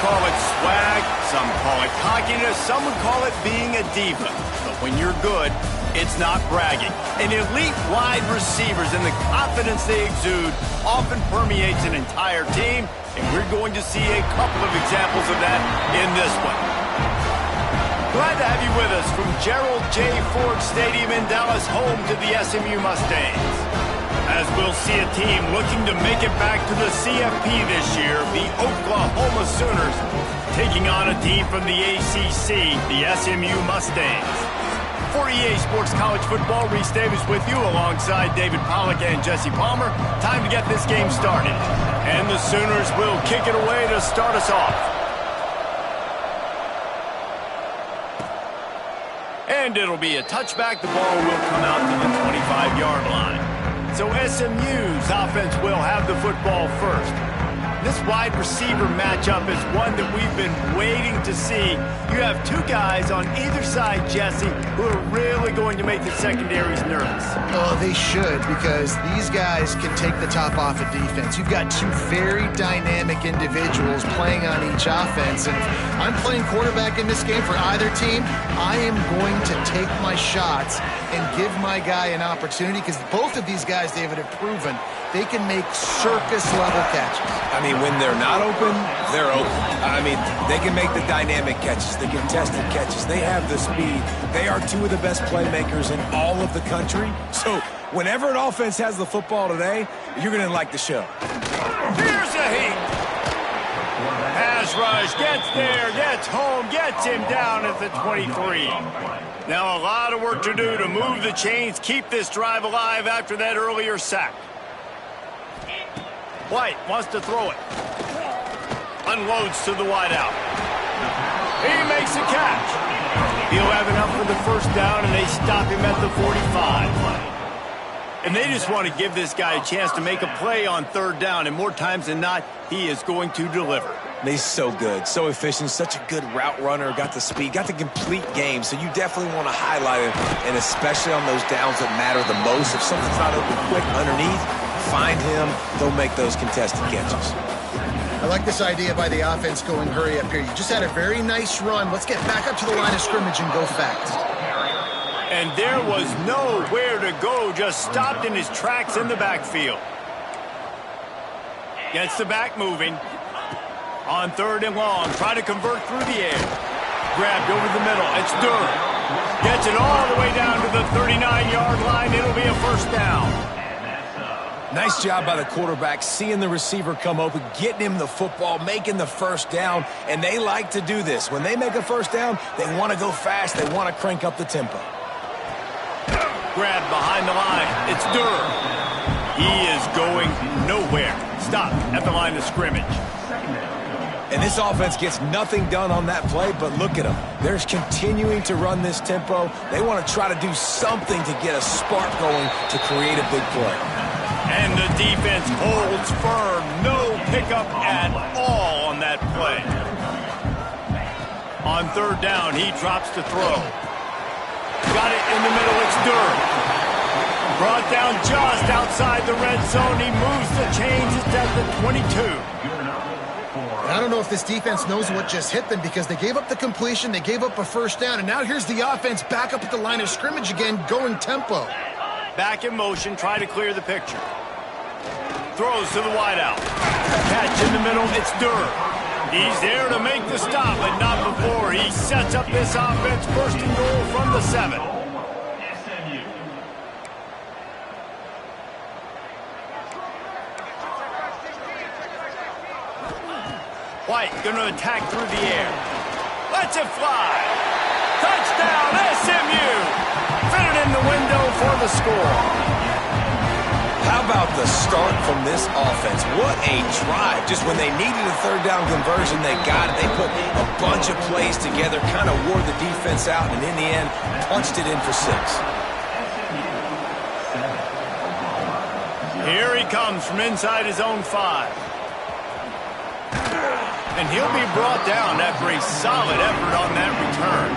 call it swag, some call it cockiness, some would call it being a diva. But when you're good, it's not bragging. And elite wide receivers and the confidence they exude often permeates an entire team, and we're going to see a couple of examples of that in this one. Glad to have you with us from Gerald J. Ford Stadium in Dallas, home to the SMU Mustangs. As we'll see a team looking to make it back to the CFP this year, the Oklahoma Sooners taking on a team from the ACC, the SMU Mustangs. For EA Sports College Football, Reese Davis with you alongside David Pollack and Jesse Palmer. Time to get this game started. And the Sooners will kick it away to start us off. And it'll be a touchback. The ball will come out to the 25-yard line. So SMU's offense will have the football first. This wide receiver matchup is one that we've been waiting to see. You have two guys on either side, Jesse, who are really going to make the secondaries nervous. Oh, they should, because these guys can take the top off of defense. You've got two very dynamic individuals playing on each offense, and if I'm playing quarterback in this game for either team, I am going to take my shots and give my guy an opportunity, because both of these guys, David, have proven they can make circus-level catches. I mean, when they're not open, they're open. I mean, they can make the dynamic catches, the contested catches. They have the speed. They are two of the best playmakers in all of the country. So whenever an offense has the football today, you're going to like the show. Here's a heat. Pass rush, gets there, gets home, gets him down at the 23. Now a lot of work to do to move the chains, keep this drive alive after that earlier sack. White wants to throw it. Unloads to the wideout. He makes a catch. He'll have enough for the first down, and they stop him at the 45. And they just want to give this guy a chance to make a play on third down, and more times than not, he is going to deliver. He's so good, so efficient, such a good route runner, got the speed, got the complete game, so you definitely want to highlight him, and especially on those downs that matter the most. If something's not open quick underneath, find him, they'll make those contested catches. I like this idea by the offense going hurry up here. You just had a very nice run. Let's get back up to the line of scrimmage and go fast. And there was nowhere to go, just stopped in his tracks in the backfield. Gets the back moving. On third and long, try to convert through the air. Grabbed over the middle, it's Durham. Gets it all the way down to the 39-yard line. It'll be a first down. Nice job by the quarterback, seeing the receiver come open, getting him the football, making the first down, and they like to do this. When they make a first down, they want to go fast, they want to crank up the tempo. Grabbed behind the line, it's Durham. He is going nowhere. Stop at the line of scrimmage. And this offense gets nothing done on that play, but look at them. They're continuing to run this tempo. They want to try to do something to get a spark going to create a big play. And the defense holds firm. No pickup at all on that play. On third down, he drops to throw. Got it in the middle, it's Durham. Brought down just outside the red zone. He moves the chains. It's at the 22. I don't know if this defense knows what just hit them, because they gave up the completion, they gave up a first down, and now here's the offense back up at the line of scrimmage again, going tempo. Back in motion, try to clear the picture. Throws to the wideout. Catch in the middle, it's Durham. He's there to make the stop, but not before. He sets up this offense first and goal from the 7. White gonna attack through the air. Lets it fly. Touchdown, SMU. Fitted in the window for the score. How about the start from this offense? What a drive. Just when they needed a third down conversion, they got it. They put a bunch of plays together, kind of wore the defense out, and in the end, punched it in for 6. Here he comes from inside his own 5. And he'll be brought down after a solid effort on that return.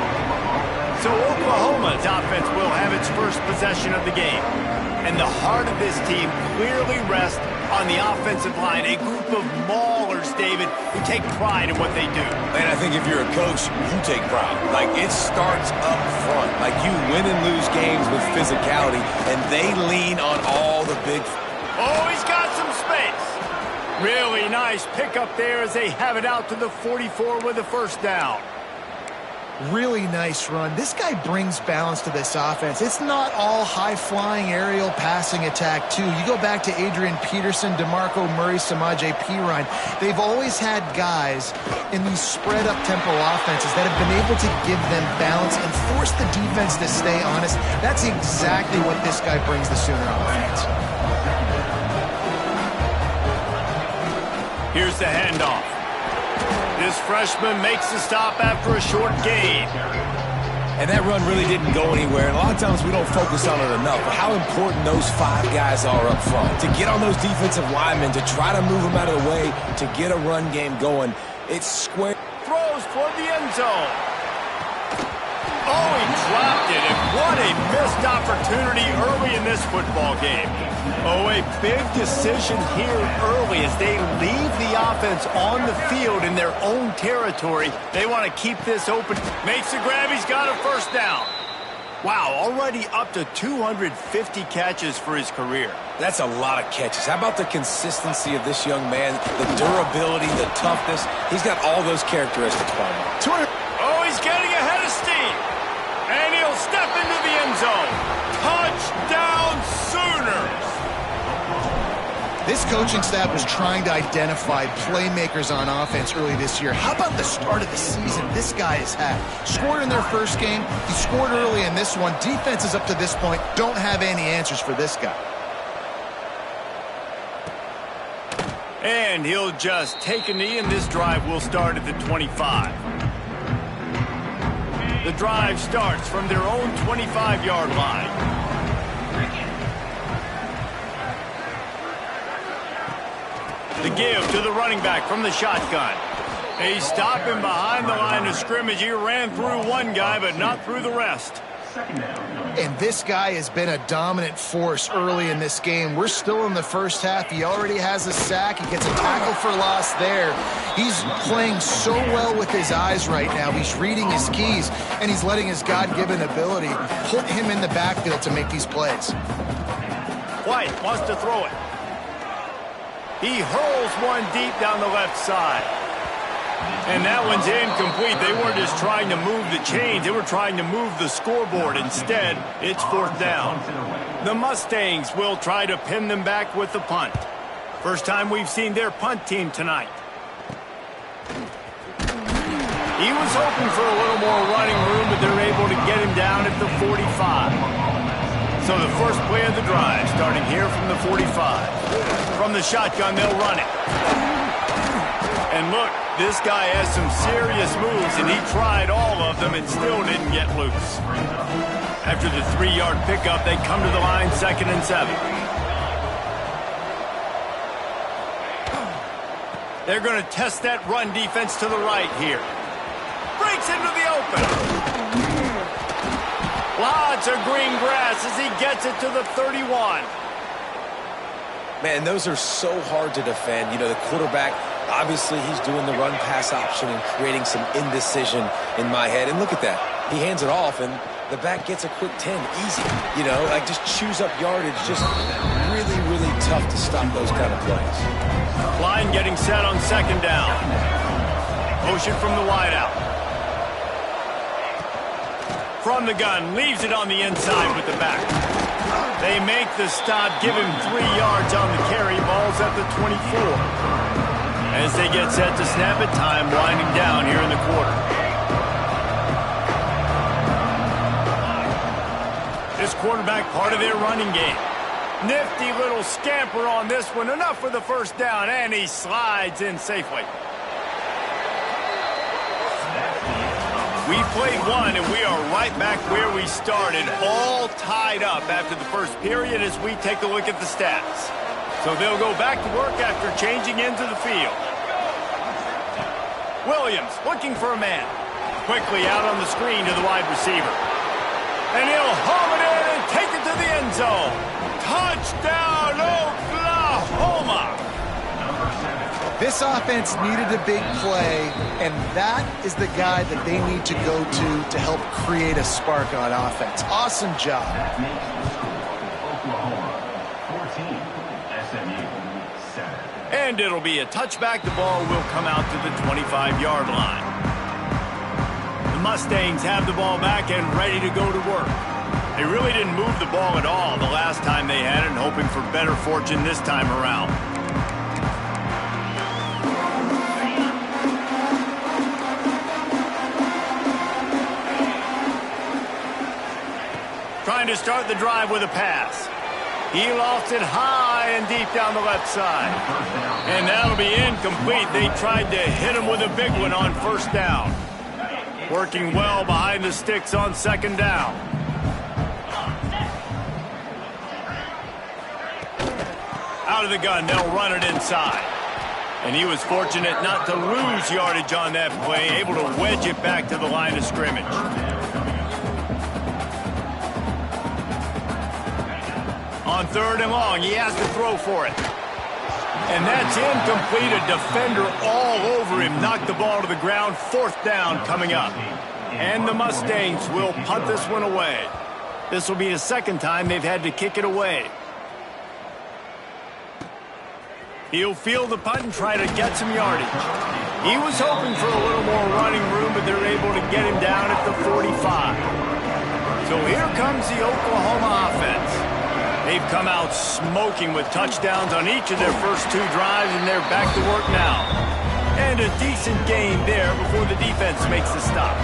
So Oklahoma's offense will have its first possession of the game. And the heart of this team clearly rests On the offensive line, a group of maulers, David, who take pride in what they do. And I think if you're a coach, you take pride. Like, it starts up front. Like, you win and lose games with physicality, and they lean on all the big... Oh, he's got some space. Really nice pickup there as they have it out to the 44 with a first down. Really nice run. This guy brings balance to this offense. It's not all high-flying aerial passing attack, too. You go back to Adrian Peterson, DeMarco Murray, Samaje Perine. They've always had guys in these spread-up tempo offenses that have been able to give them balance and force the defense to stay honest. That's exactly what this guy brings the Sooner offense. Here's the handoff. This freshman makes the stop after a short gain. And that run really didn't go anywhere. And a lot of times we don't focus on it enough. But how important those 5 guys are up front. To get on those defensive linemen, to try to move them out of the way, to get a run game going. It's square. Throws toward the end zone. Oh, he dropped it. And what a missed opportunity early in this football game. Oh, a big decision here early as they leave the offense on the field in their own territory. They want to keep this open. Makes the grab. He's got a first down. Wow, already up to 250 catches for his career. That's a lot of catches. How about the consistency of this young man, the durability, the toughness? He's got all those characteristics, Palmer. Oh, he's getting ahead of steam. And he'll step into the end zone. Touchdown, Sooners. This coaching staff was trying to identify playmakers on offense early this year. How about the start of the season this guy has had? Scored in their first game. He scored early in this one. Defenses up to this point don't have any answers for this guy. And he'll just take a knee, and this drive will start at the 25. The drive starts from their own 25-yard line. The give to the running back from the shotgun. They stop him behind the line of scrimmage. He ran through one guy, but not through the rest. And this guy has been a dominant force early in this game. We're still in the first half. He already has a sack. He gets a tackle for loss there. He's playing so well with his eyes right now. He's reading his keys, and he's letting his God-given ability put him in the backfield to make these plays. White wants to throw it. He hurls one deep down the left side. And that one's incomplete. They weren't just trying to move the chains. They were trying to move the scoreboard. Instead, it's fourth down. The Mustangs will try to pin them back with the punt. First time we've seen their punt team tonight. He was hoping for a little more running room, but they're able to get him down at the 45. So the first play of the drive, starting here from the 45. From the shotgun, they'll run it. And look, this guy has some serious moves, and he tried all of them and still didn't get loose. After the 3-yard pickup, they come to the line, 2nd and 7. They're going to test that run defense to the right here. Breaks into the open. Lots of green grass as he gets it to the 31. Man, those are so hard to defend. You know, the quarterback, obviously he's doing the run-pass option and creating some indecision in my head. And look at that. He hands it off, and the back gets a quick 10. Easy. You know, like just chews up yardage. Just really, really tough to stop those kind of plays. Line getting set on 2nd down. Motion from the wideout. From the gun, leaves it on the inside with the back. They make the stop, give him 3 yards on the carry. Ball's at the 24. As they get set to snap it, time winding down here in the quarter. This quarterback, part of their running game. Nifty little scamper on this one. Enough for the first down, and he slides in safely. We played one, and we are right back where we started, all tied up after the first period as we take a look at the stats. So they'll go back to work after changing into the field. Williams looking for a man. Quickly out on the screen to the wide receiver. And he'll home it in and take it to the end zone. Touchdown, Oklahoma! Oklahoma. This offense needed a big play, and that is the guy that they need to go to help create a spark on offense. Awesome job. Oklahoma, 14, SMU, 7. And it'll be a touchback. The ball will come out to the 25-yard line. The Mustangs have the ball back and ready to go to work. They really didn't move the ball at all the last time they had it, and hoping for better fortune this time around. Trying to start the drive with a pass. He lost it high and deep down the left side. And that'll be incomplete. They tried to hit him with a big one on first down. Working well behind the sticks on second down. Out of the gun, they'll run it inside. And he was fortunate not to lose yardage on that play, able to wedge it back to the line of scrimmage. On third and long, he has to throw for it. And that's incomplete. A defender all over him. Knocked the ball to the ground. Fourth down coming up. And the Mustangs will punt this one away. This will be the second time they've had to kick it away. He'll field the punt and try to get some yardage. He was hoping for a little more running room, but they're able to get him down at the 45. So here comes the Oklahoma offense. They've come out smoking with touchdowns on each of their first two drives, and they're back to work now. And a decent gain there before the defense makes the stop.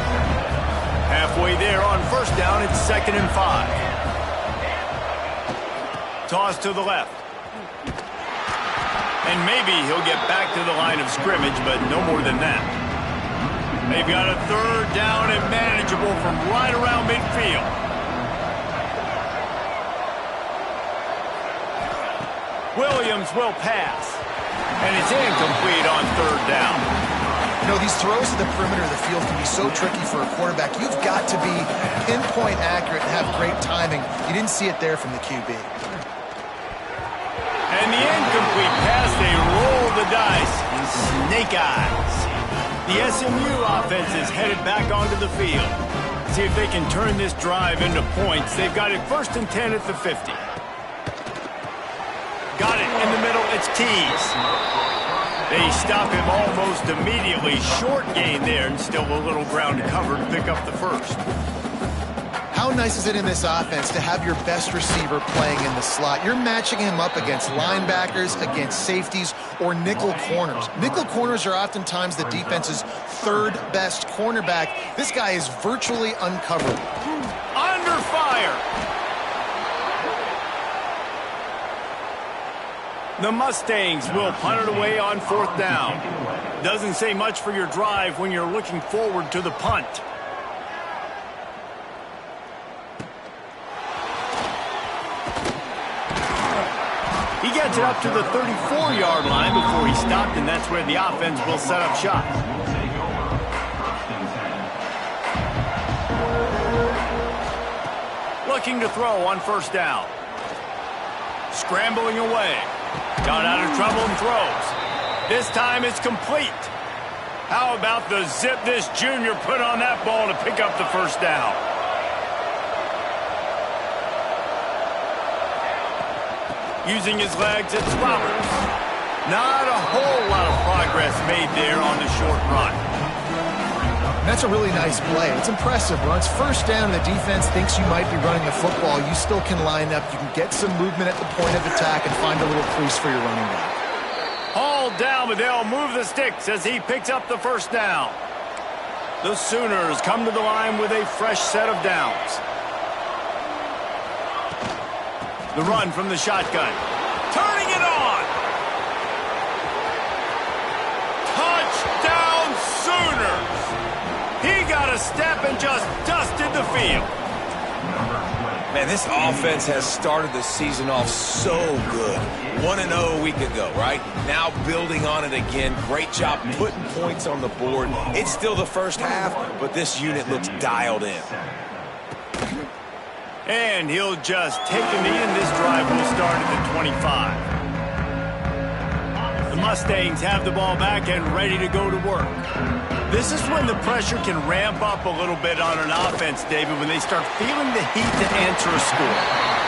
Halfway there on first down, it's 2nd and 5. Toss to the left. And maybe he'll get back to the line of scrimmage, but no more than that. They've got a third down and manageable from right around midfield. Williams will pass. And it's incomplete on third down. You know, these throws to the perimeter of the field can be so tricky for a quarterback. You've got to be pinpoint accurate and have great timing. You didn't see it there from the QB. And the incomplete pass, they roll the dice. And snake eyes. The SMU offense is headed back onto the field. See if they can turn this drive into points. They've got it 1st and 10 at the 50. Got it in the middle, it's Keys. They stop him almost immediately. Short gain there, and still a little ground to cover to pick up the first. How nice is it in this offense to have your best receiver playing in the slot? You're matching him up against linebackers, against safeties, or nickel corners. Nickel corners are oftentimes the defense's third best cornerback. This guy is virtually uncoverable. Under fire! The Mustangs will punt it away on 4th down. Doesn't say much for your drive when you're looking forward to the punt. He gets it up to the 34-yard line before he stopped, and that's where the offense will set up shop. Looking to throw on first down. Scrambling away. Got out of trouble and throws. This time it's complete. How about the zip this junior put on that ball to pick up the first down? Using his legs, it's Roberts. Not a whole lot of progress made there on the short run. That's a really nice play. It's impressive. When it's first down and the defense thinks you might be running the football, you still can line up. You can get some movement at the point of attack and find a little crease for your running back. Hauled down, but they'll move the sticks as he picks up the first down. The Sooners come to the line with a fresh set of downs. The run from the shotgun. Turning it on! Touchdown Sooners! He got a step and just dusted the field. Man, this offense has started the season off so good. 1-0 a week ago, right? Now building on it again. Great job putting points on the board. It's still the first half, but this unit looks dialed in. And he'll just take a knee, and this drive will start at the 25. Mustangs have the ball back and ready to go to work. This is when the pressure can ramp up a little bit on an offense, David, when they start feeling the heat to answer a score.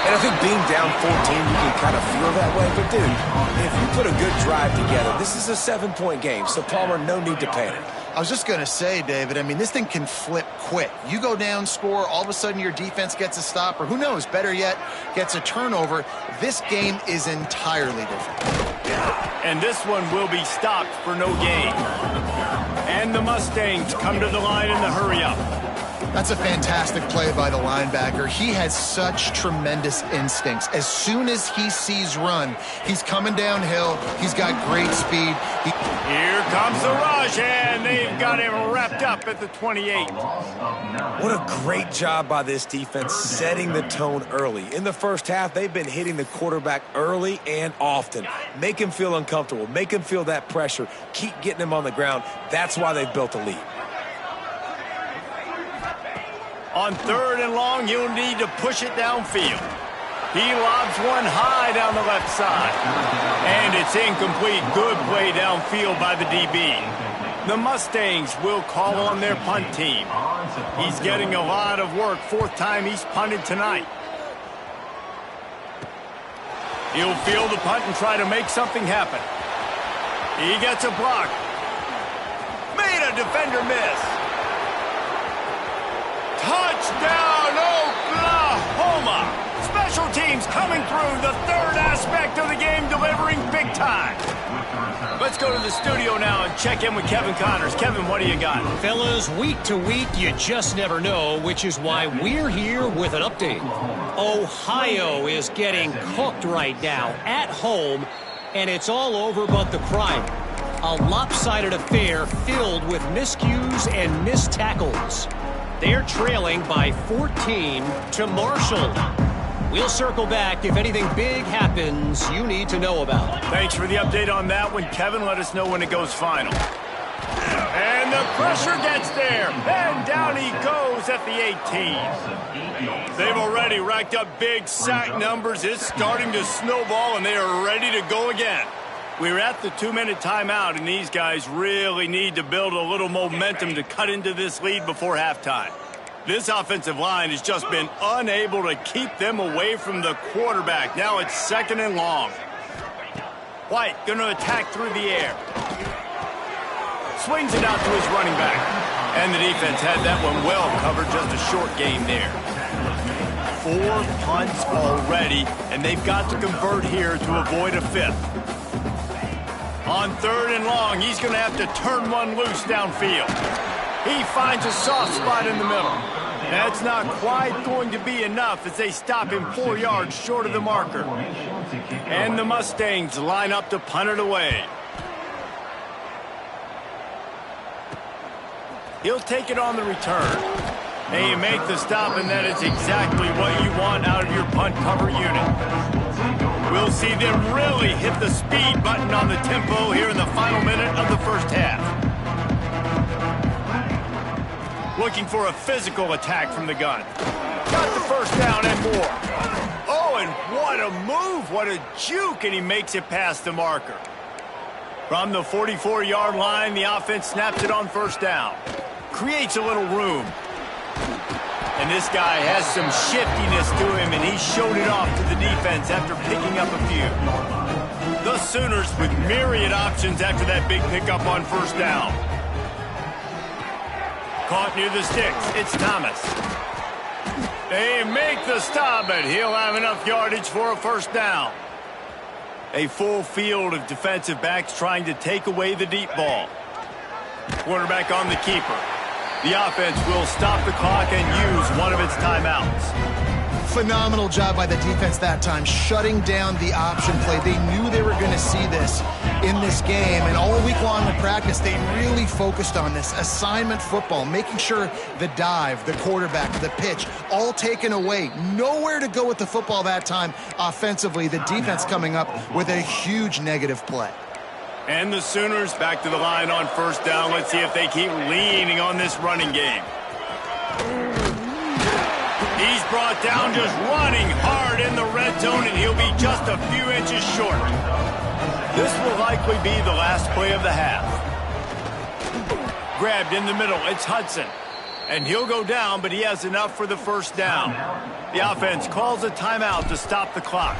And I think being down 14, you can kind of feel that way. But, dude, if you put a good drive together, this is a 7-point game. So, Palmer, no need to panic. I was just going to say, David, I mean, this thing can flip quick. You go down, score, all of a sudden your defense gets a stop, or who knows, better yet, gets a turnover. This game is entirely different. And this one will be stopped for no gain. And the Mustangs come to the line in the hurry-up. That's a fantastic play by the linebacker. He has such tremendous instincts. As soon as he sees run, he's coming downhill. He's got great speed. Here comes the rush, and they've got him wrapped up at the 28. What a great job by this defense setting the tone early. In the first half, they've been hitting the quarterback early and often. Make him feel uncomfortable. Make him feel that pressure. Keep getting him on the ground. That's why they've built a lead. On 3rd and long, you'll need to push it downfield. He lobs one high down the left side. And it's incomplete. Good play downfield by the DB. The Mustangs will call on their punt team. He's getting a lot of work. 4th time he's punted tonight. He'll field the punt and try to make something happen. He gets a block. Made a defender miss. Touchdown, Oklahoma! Special teams coming through, the 3rd aspect of the game, delivering big time. Let's go to the studio now and check in with Kevin Connors. Kevin, what do you got? Fellas, week to week, you just never know, which is why we're here with an update. Ohio is getting cooked right now at home, and it's all over but the crying. A lopsided affair filled with miscues and missed tackles. They're trailing by 14 to Marshall. We'll circle back if anything big happens you need to know about. Thanks for the update on that one, Kevin. Let us know when it goes final. And the pressure gets there. And down he goes at the 18. They've already racked up big sack numbers. It's starting to snowball, and they are ready to go again. We're at the 2-minute timeout, and these guys really need to build a little momentum to cut into this lead before halftime. This offensive line has just been unable to keep them away from the quarterback. Now it's 2nd and long. White going to attack through the air. Swings it out to his running back. And the defense had that one well covered, just a short gain there. 4 punts already, and they've got to convert here to avoid a 5th. On 3rd and long, he's going to have to turn one loose downfield. He finds a soft spot in the middle. That's not quite going to be enough as they stop him 4 yards short of the marker. And the Mustangs line up to punt it away. He'll take it on the return. And you make the stop, and that is exactly what you want out of your punt cover unit. We'll see them really hit the speed button on the tempo here in the final minute of the first half. Looking for a physical attack from the gun. Got the first down and more. Oh, and what a move, what a juke, and he makes it past the marker. From the 44-yard line, the offense snaps it on 1st down. Creates a little room. And this guy has some shiftiness to him, and he showed it off to the defense after picking up a few. The Sooners with myriad options after that big pickup on 1st down. Caught near the sticks. It's Thomas. They make the stop, but he'll have enough yardage for a 1st down. A full field of defensive backs trying to take away the deep ball. Quarterback on the keeper. The offense will stop the clock and use one of its timeouts. Phenomenal job by the defense that time, shutting down the option play. They knew they were going to see this in this game, and all week long in practice, they really focused on this assignment football, making sure the dive, the quarterback, the pitch, all taken away. Nowhere to go with the football that time offensively. The defense coming up with a huge negative play. And the Sooners back to the line on 1st down. Let's see if they keep leaning on this running game. He's brought down just running hard in the red zone, and he'll be just a few inches short. This will likely be the last play of the half. Grabbed in the middle, it's Hudson. And he'll go down, but he has enough for the first down. The offense calls a timeout to stop the clock.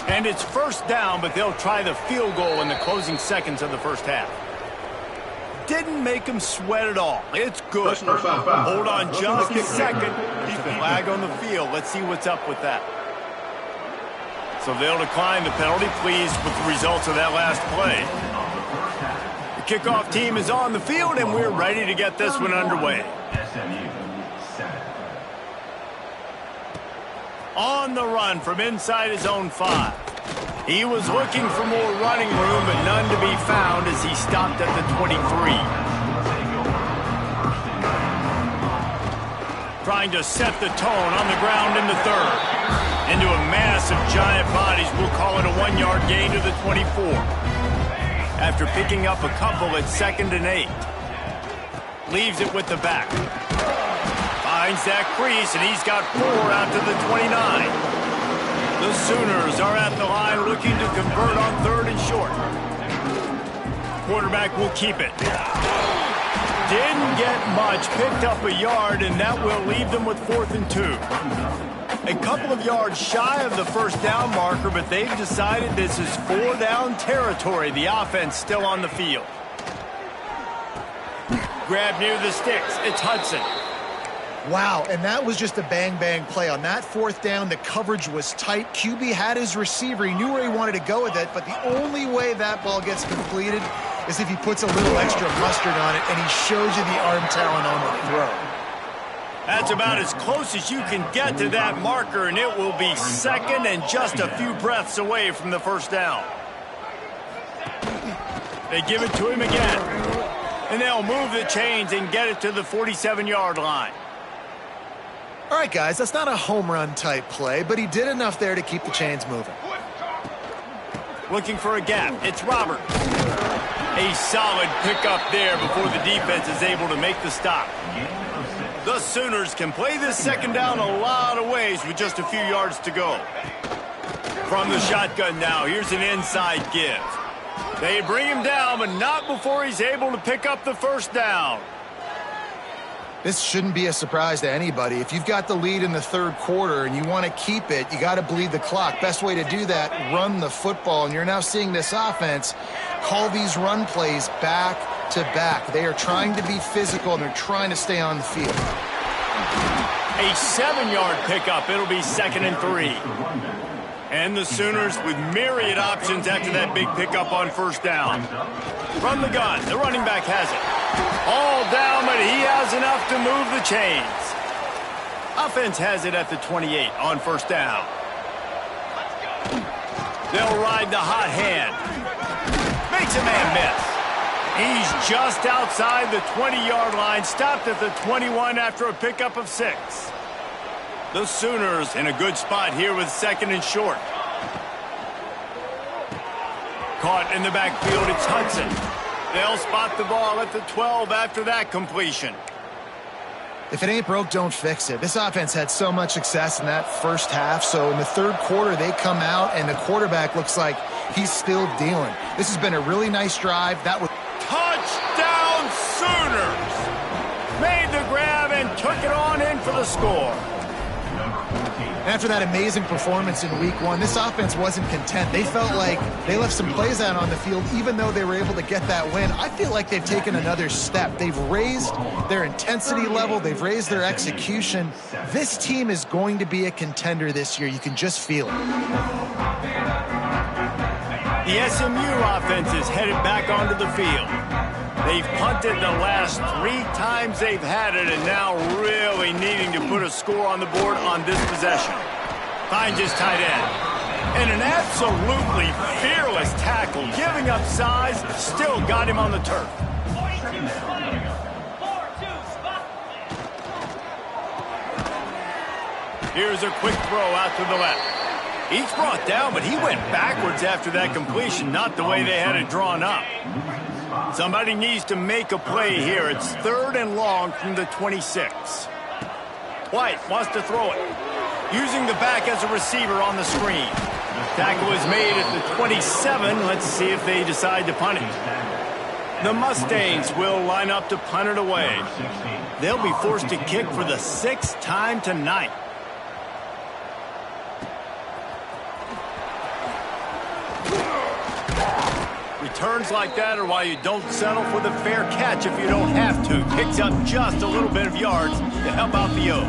And it's first down, but they'll try the field goal in the closing seconds of the first half. Didn't make him sweat at all. It's good. Hold on just a second. Flag on the field. Let's see what's up with that. So they'll decline the penalty, pleased with the results of that last play. The kickoff team is on the field, and we're ready to get this one underway. SMU 7. On the run from inside his own 5. He was looking for more running room, but none to be found as he stopped at the 23. Trying to set the tone on the ground in the third. Into a mass of giant bodies, we'll call it a 1-yard gain to the 24. After picking up a couple at 2nd and 8. Leaves it with the back. Finds that crease, and he's got 4 out to the 29. The Sooners are at the line looking to convert on 3rd and short. Quarterback will keep it. Didn't get much, picked up a yard, and that will leave them with 4th and 2. A couple of yards shy of the first down marker, but they've decided this is 4-down territory. The offense still on the field. Grab near the sticks. It's Hudson. Wow, and that was just a bang-bang play. On that 4th down, the coverage was tight. QB had his receiver. He knew where he wanted to go with it, but the only way that ball gets completed is if he puts a little extra mustard on it, and he shows you the arm talent on the throw. That's about as close as you can get to that marker, and it will be 2nd and just a few breaths away from the first down. They give it to him again, and they'll move the chains and get it to the 47-yard line. All right, guys, that's not a home run type play, but he did enough there to keep the chains moving. Looking for a gap. It's Robert. A solid pickup there before the defense is able to make the stop. The Sooners can play this 2nd down a lot of ways with just a few yards to go. From the shotgun now, here's an inside give. They bring him down, but not before he's able to pick up the first down. This shouldn't be a surprise to anybody. If you've got the lead in the 3rd quarter and you want to keep it, you got to bleed the clock. Best way to do that, run the football. And you're now seeing this offense call these run plays back to back. They are trying to be physical, and they're trying to stay on the field. A 7-yard pickup. It'll be 2nd and 3. And the Sooners with myriad options after that big pickup on first down. From the gun, the running back has it. All down, but he has enough to move the chains. Offense has it at the 28 on first down. They'll ride the hot hand. Makes a man miss. He's just outside the 20-yard line, stopped at the 21 after a pickup of 6. The Sooners in a good spot here with 2nd and short. Caught in the backfield, it's Hudson. They'll spot the ball at the 12 after that completion. If it ain't broke, don't fix it. This offense had so much success in that first half, so in the 3rd quarter, they come out, and the quarterback looks like he's still dealing. This has been a really nice drive. That was touchdown Sooners! Made the grab and took it on in for the score. After that amazing performance in week 1, this offense wasn't content. They felt like they left some plays out on the field, even though they were able to get that win. I feel like they've taken another step. They've raised their intensity level. They've raised their execution. This team is going to be a contender this year. You can just feel it. The SMU offense is headed back onto the field. They've punted the last 3 times they've had it, and now really needing to put a score on the board on this possession. Finds his tight end. And an absolutely fearless tackle, giving up size, still got him on the turf. Here's a quick throw out to the left. He's brought down, but he went backwards after that completion, not the way they had it drawn up. Somebody needs to make a play here. It's 3rd and long from the 26. White wants to throw it. Using the back as a receiver on the screen. Tackle is made at the 27. Let's see if they decide to punt it. The Mustangs will line up to punt it away. They'll be forced to kick for the 6th time tonight. Returns like that are why you don't settle for the fair catch if you don't have to. Picks up just a little bit of yards to help out the O.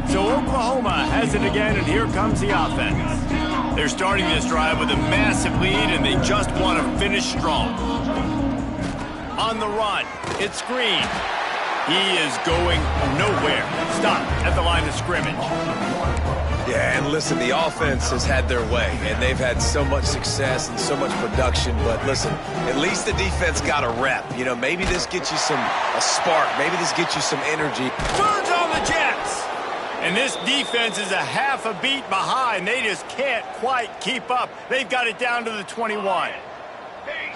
So Oklahoma has it again, and here comes the offense. They're starting this drive with a massive lead, and they just want to finish strong. On the run, it's Green. He is going nowhere. Stop at the line of scrimmage. Yeah, and listen, the offense has had their way, and they've had so much success and so much production. But listen, at least the defense got a rep. You know, maybe this gets you a spark. Maybe this gets you some energy. Turns on the Jets. And this defense is a half a beat behind. They just can't quite keep up. They've got it down to the 21.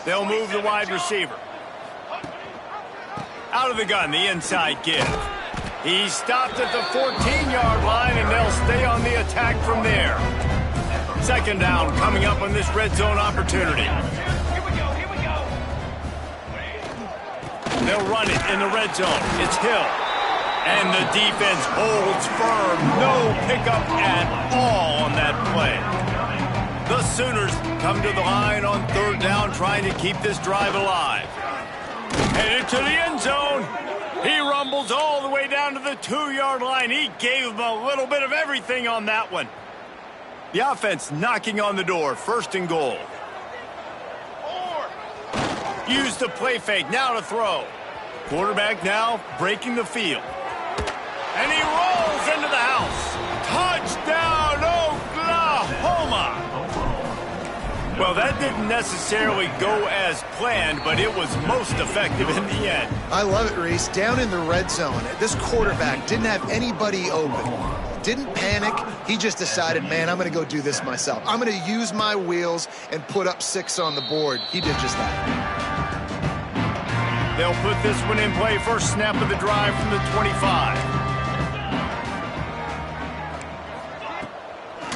They'll move the wide receiver. Out of the gun, the inside give. He stopped at the 14-yard line, and they'll stay on the attack from there. Second down coming up on this red zone opportunity. They'll run it in the red zone. It's Hill. And the defense holds firm. No pickup at all on that play. The Sooners come to the line on third down, trying to keep this drive alive. Headed to the end zone. He rumbles all the way down to the 2-yard line. He gave them a little bit of everything on that one. The offense knocking on the door. First and goal. Use the play fake. Now to throw. Quarterback now breaking the field. And he rolls into the house. Touchdown, Oklahoma! Well, that didn't necessarily go as planned, but it was most effective in the end. I love it, Reese. Down in the red zone, this quarterback didn't have anybody open. Didn't panic. He just decided, man, I'm going to go do this myself. I'm going to use my wheels and put up 6 on the board. He did just that. They'll put this one in play. First snap of the drive from the 25.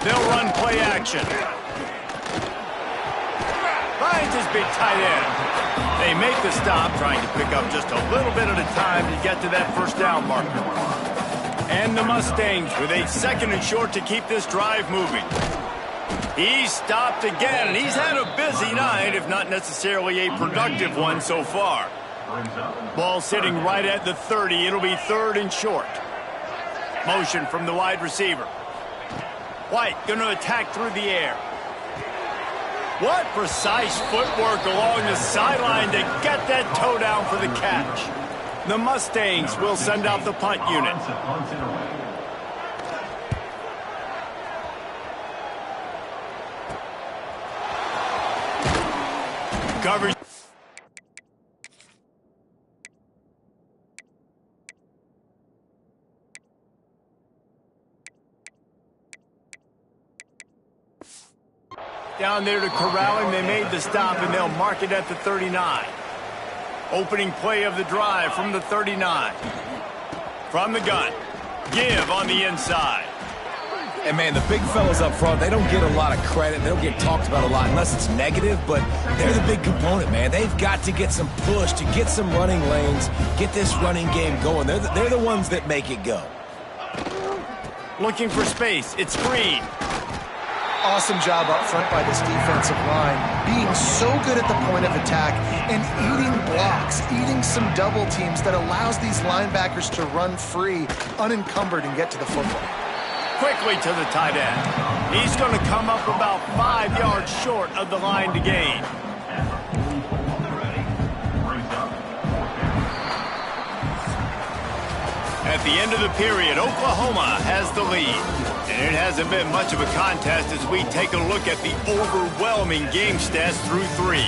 They'll run play action. Finds his big tight end. They make the stop, trying to pick up just a little bit at a time to get to that first down marker. And the Mustangs with a 2nd and short to keep this drive moving. He's stopped again, and he's had a busy night, if not necessarily a productive one so far. Ball sitting right at the 30. It'll be 3rd and short. Motion from the wide receiver. White going to attack through the air. What precise footwork along the sideline to get that toe down for the catch. The Mustangs will send out the punt unit. Coverage. Down there to corral him. They made the stop, and they'll mark it at the 39. Opening play of the drive from the 39. From the gun. Give on the inside. And, man, the big fellas up front, they don't get a lot of credit. They don't get talked about a lot unless it's negative, but they're the big component, man. They've got to get some push, to get some running lanes, get this running game going. They're the ones that make it go. Looking for space. It's Green. Awesome job up front by this defensive line, being so good at the point of attack and eating blocks, eating some double teams that allows these linebackers to run free, unencumbered, and get to the football. Quickly to the tight end. He's going to come up about 5 yards short of the line to gain. At the end of the period, Oklahoma has the lead. And it hasn't been much of a contest as we take a look at the overwhelming game stats through 3.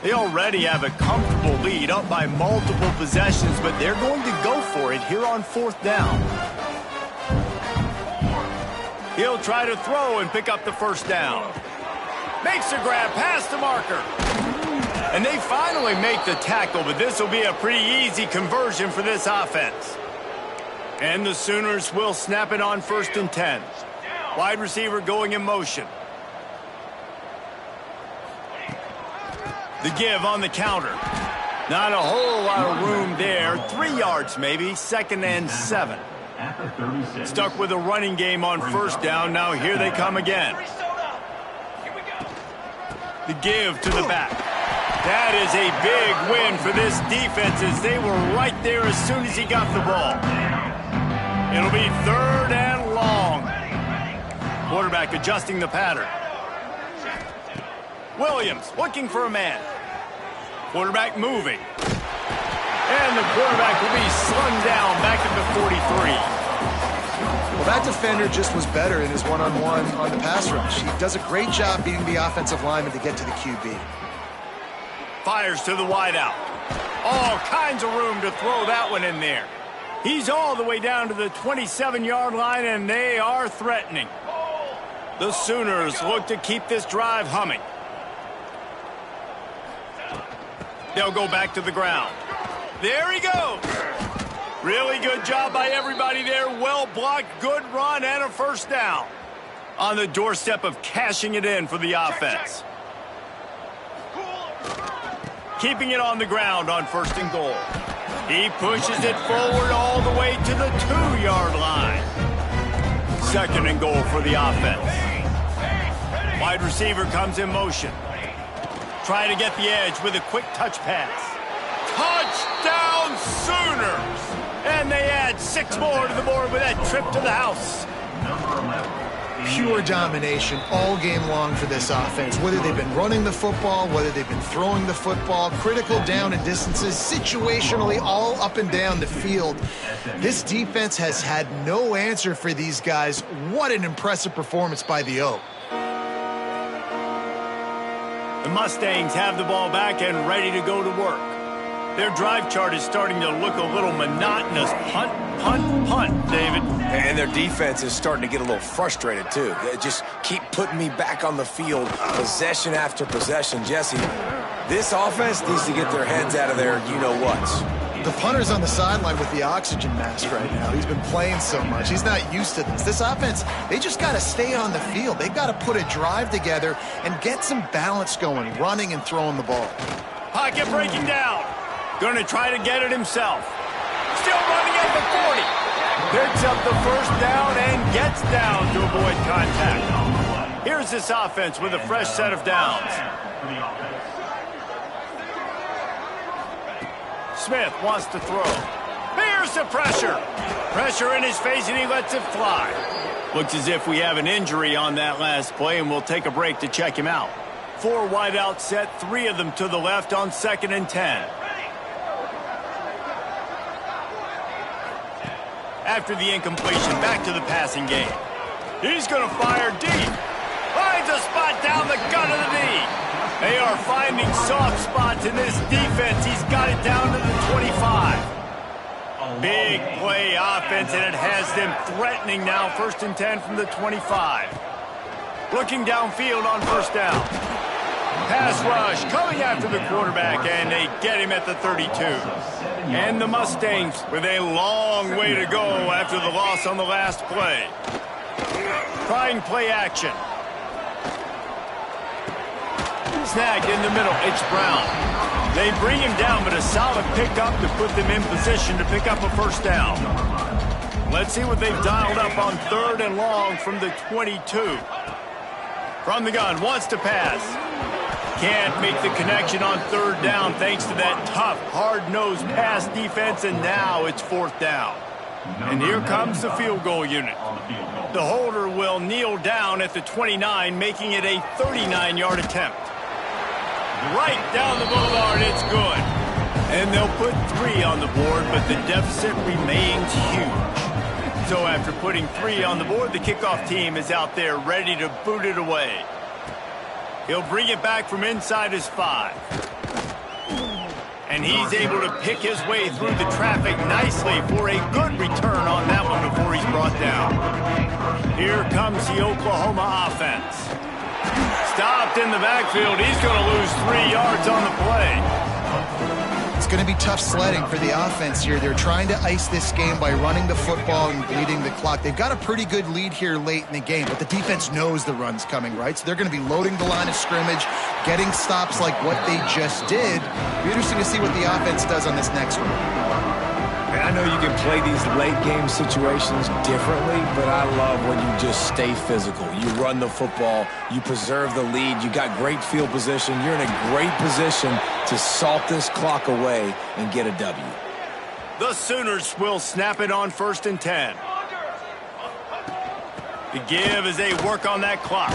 They already have a comfortable lead, up by multiple possessions, but they're going to go for it here on 4th down. He'll try to throw and pick up the first down. Makes a grab past the marker. And they finally make the tackle, but this will be a pretty easy conversion for this offense. And the Sooners will snap it on 1st and 10. Wide receiver going in motion. The give on the counter. Not a whole lot of room there. 3 yards maybe. 2nd and 7. Stuck with a running game on 1st down. Now here they come again. The give to the back. That is a big win for this defense as they were right there as soon as he got the ball. It'll be 3rd and long. Quarterback adjusting the pattern. Williams looking for a man. Quarterback moving. And the quarterback will be slung down back at the 43. Well, that defender just was better in his one-on-one on the pass rush. He does a great job beating the offensive lineman to get to the QB. Fires to the wideout. All kinds of room to throw that one in there. He's all the way down to the 27-yard line, and they are threatening. The Sooners look to keep this drive humming. They'll go back to the ground. There he goes. Really good job by everybody there. Well blocked, good run, and a 1st down. On the doorstep of cashing it in for the offense. Keeping it on the ground on 1st and goal. He pushes it forward all the way to the 2-yard line. 2nd and goal for the offense. Wide receiver comes in motion. Try to get the edge with a quick touch pass. Touchdown Sooners! And they add 6 more to the board with that trip to the house. Pure domination all game long for this offense. Whether they've been running the football, whether they've been throwing the football, critical down and distances, situationally all up and down the field. This defense has had no answer for these guys. What an impressive performance by the O. The Mustangs have the ball back and ready to go to work. Their drive chart is starting to look a little monotonous. Punt, punt, punt, David. And their defense is starting to get a little frustrated, too. They just keep putting me back on the field, possession after possession. Jesse, this offense needs to get their heads out of their you-know-whats. The punter's on the sideline with the oxygen mask right now. He's been playing so much. He's not used to this. This offense, they just got to stay on the field. They've got to put a drive together and get some balance going, running and throwing the ball. Pocket breaking down. Going to try to get it himself. Still running at the 40. Picks up the 1st down and gets down to avoid contact. Here's this offense with a fresh set of downs. Smith wants to throw. Here's the pressure. Pressure in his face, and he lets it fly. Looks as if we have an injury on that last play, and we'll take a break to check him out. 4 wideouts set, 3 of them to the left on 2nd and 10. After the incompletion, back to the passing game. He's going to fire deep. Finds a spot down the gut of the knee. They are finding soft spots in this defense. He's got it down to the 25. Big play offense, and it has them threatening now. 1st and 10 from the 25. Looking downfield on 1st down. Pass rush coming after the quarterback, and they get him at the 32. And the Mustangs with a long way to go after the loss on the last play. Trying play action. Snagged in the middle. It's Brown. They bring him down, but a solid pickup to put them in position to pick up a 1st down. Let's see what they've dialed up on 3rd and long from the 22. From the gun, wants to pass. Can't make the connection on 3rd down thanks to that tough, hard-nosed pass defense, and now it's 4th down. And here comes the field goal unit. The holder will kneel down at the 29, making it a 39-yard attempt. Right down the boulevard, it's good. And they'll put 3 on the board, but the deficit remains huge. So after putting 3 on the board, the kickoff team is out there ready to boot it away. He'll bring it back from inside his 5. And he's able to pick his way through the traffic nicely for a good return on that one before he's brought down. Here comes the Oklahoma offense. Stopped in the backfield. He's going to lose 3 yards on the play. It's going to be tough sledding for the offense here. They're trying to ice this game by running the football and bleeding the clock. They've got a pretty good lead here late in the game, but the defense knows the run's coming, right? So they're going to be loading the line of scrimmage, getting stops like what they just did. It'll be interesting to see what the offense does on this next one. And I know you can play these late-game situations differently, but I love when you just stay physical. You run the football, you preserve the lead, you got great field position, you're in a great position to salt this clock away and get a W. The Sooners will snap it on 1st and 10. The give as they work on that clock.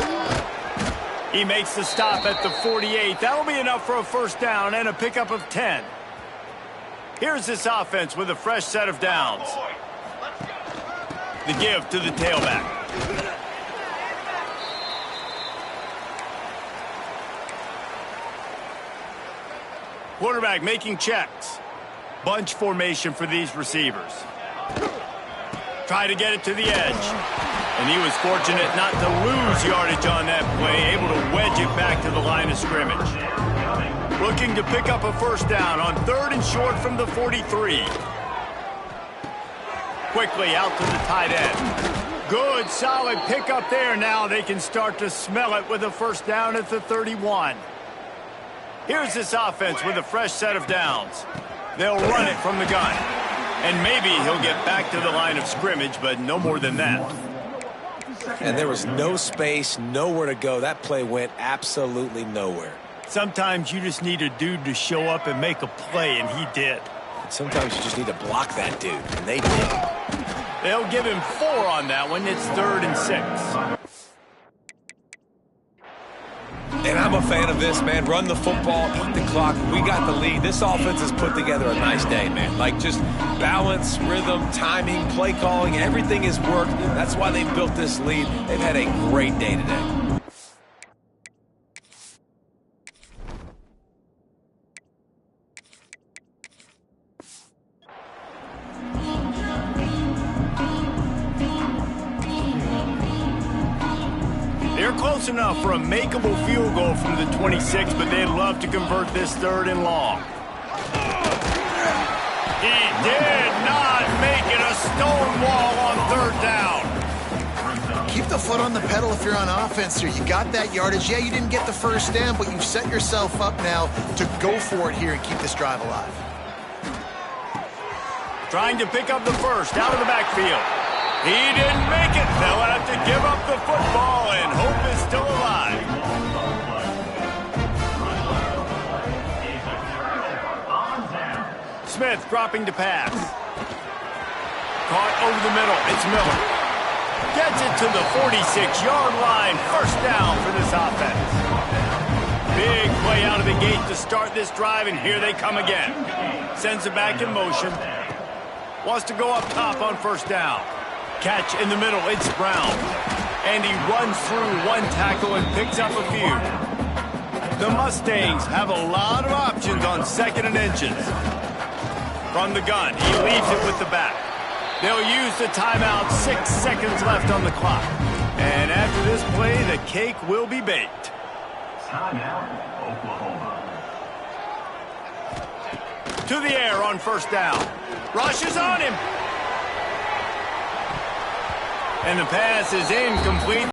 He makes the stop at the 48. That'll be enough for a first down and a pickup of 10. Here's this offense with a fresh set of downs. The give to the tailback. Quarterback making checks. Bunch formation for these receivers. Try to get it to the edge. And he was fortunate not to lose yardage on that play, able to wedge it back to the line of scrimmage. Looking to pick up a first down on 3rd and short from the 43. Quickly out to the tight end. Good, solid pickup there. Now they can start to smell it with a first down at the 31. Here's this offense with a fresh set of downs. They'll run it from the gun. And maybe he'll get back to the line of scrimmage, but no more than that. And there was no space, nowhere to go. That play went absolutely nowhere. Sometimes you just need a dude to show up and make a play, and he did. Sometimes you just need to block that dude, and they did. They'll give him 4 on that one. It's 3rd and 6. And I'm a fan of this, man. Run the football, eat the clock. We got the lead. This offense has put together a nice day, man. Like just balance, rhythm, timing, play calling, everything has worked. That's why they built this lead. They've had a great day today. Close enough for a makeable field goal from the 26, but they'd love to convert this 3rd and long. He did not make it a stone wall on 3rd down. Keep the foot on the pedal if you're on offense here. You got that yardage. Yeah, you didn't get the first down, but you've set yourself up now to go for it here and keep this drive alive. Trying to pick up the first out of the backfield. He didn't make it. They'll have to give up the football, and hope is still alive. Smith dropping to pass. Caught over the middle. It's Miller. Gets it to the 46-yard line. First down for this offense. Big play out of the gate to start this drive, and here they come again. Sends it back in motion. Wants to go up top on first down. Catch in the middle, it's Brown. And he runs through one tackle and picks up a few. The Mustangs have a lot of options on 2nd and inches. From the gun, he leaves it with the back. They'll use the timeout, 6 seconds left on the clock. And after this play, the cake will be baked. Timeout, Oklahoma. To the air on first down. Rushes on him. And the pass is incomplete.